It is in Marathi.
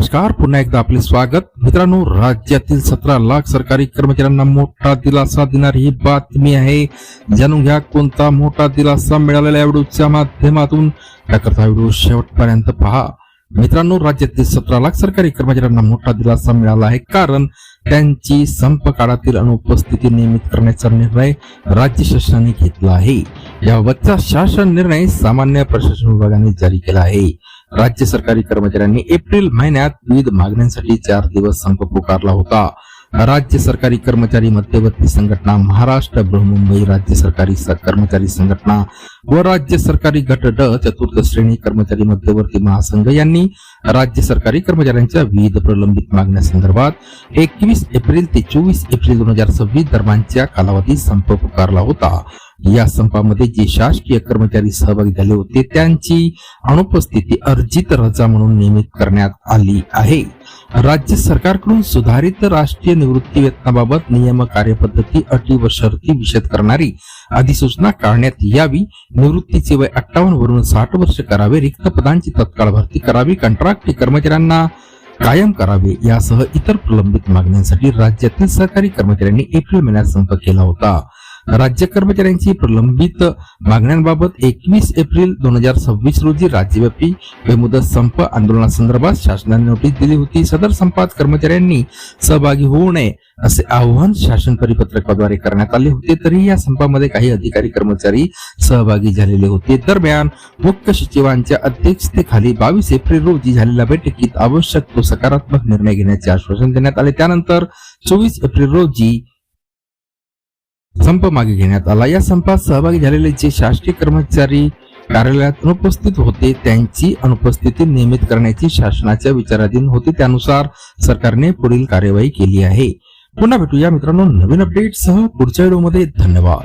नमस्कार, पुन्हा एकदा आपले स्वागत. मित्रांनो, राज्यातील 17 लाख सरकारी कर्मचाऱ्यांना मोठा दिलासा देणारी ही बातमी आहे. जाणून घ्या कोणता मोठा दिलासा मिळालेला या व्हिडिओच्या माध्यमातून. त्याकरता व्हिडिओ शेवटपर्यंत पहा. मित्रांनो, राज्यातील 17 लाख सरकारी कर्मचाऱ्यांना मोठा दिलासा मिळाला आहे, कारण त्यांची संप काळातील अनुपस्थिती नियमित करण्याचा निर्णय राज्य शासनाने घेतला आहे. याबाबतचा शासन निर्णय सामान्य प्रशासन विभागाने जारी केला आहे. राज्य सरकारी कर्मचाऱ्यांनी एप्रिल महिन्यात विविध मागण्यांसाठी 4 दिवस संप पुकारला होता. राज्य सरकारी कर्मचारी मध्यवर्ती संघटना, महाराष्ट्र बृहन्मुंबई राज्य सरकारी कर्मचारी संघटना व राज्य सरकारी गट ड चतुर्थ श्रेणी कर्मचारी मध्यवर्ती महासंघ यांनी राज्य सरकारी कर्मचाऱ्यांच्या विविध प्रलंबित मागण्यासंदर्भात 21 एप्रिल ते 24 एप्रिल 2026 दरम्यानच्या कालावधीत संप पुकारला होता. या संपामध्ये जे शासकीय कर्मचारी सहभागी झाले होते त्यांची अनुपस्थिती अर्जित रजा म्हणून नियमित करण्यात आली आहे. राज्य सरकारकडून सुधारित राष्ट्रीय निवृत्ती वेतनाबाबत नियम, कार्यपद्धती, अटी व शर्ती विशद करणारी अधिसूचना काढण्यात यावी. निवृत्तीचे वय 58 वरून 60 वर्ष करावे. रिक्त पदांची तत्काळ भरती करावी. कंत्राटी कर्मचाऱ्यांना कायम करावे यासह इतर प्रलंबित मागण्यांसाठी राज्यातील सरकारी कर्मचाऱ्यांनी एप्रिल महिन्यात संप केला होता. राज्य कर्मचाऱ्यांची प्रलंबित मागण्यांबाबत 21 एप्रिल 2026 रोजी राज्यव्यापी बेमुदत संप आंदोलनासंदर्भात शासनाने नोटीस दिली होती. सदर संपात कर्मचाऱ्यांनी सहभागी होऊ नये असे आवाहन शासन परिपत्रकाद्वारे करण्यात आले होते. तरी या संपामध्ये काही अधिकारी कर्मचारी सहभागी झालेले होते. दरम्यान मुख्य सचिवांच्या अध्यक्षतेखाली 22 एप्रिल रोजी झालेल्या बैठकीत आवश्यक तो सकारात्मक निर्णय घेण्याचे आश्वासन देण्यात आले. त्यानंतर 24 एप्रिल रोजी संप मागे घेण्यात आला. या संपात सहभागी झालेले जे शासकीय कर्मचारी कार्यालयात अनुपस्थित होते त्यांची अनुपस्थिती नियमित करण्याची शासनाच्या विचाराधीन होती. त्यानुसार सरकारने पुढील कार्यवाही केली आहे. पुन्हा भेटूया मित्रांनो नवीन अपडेट सह पुढच्या व्हिडिओमध्ये. धन्यवाद.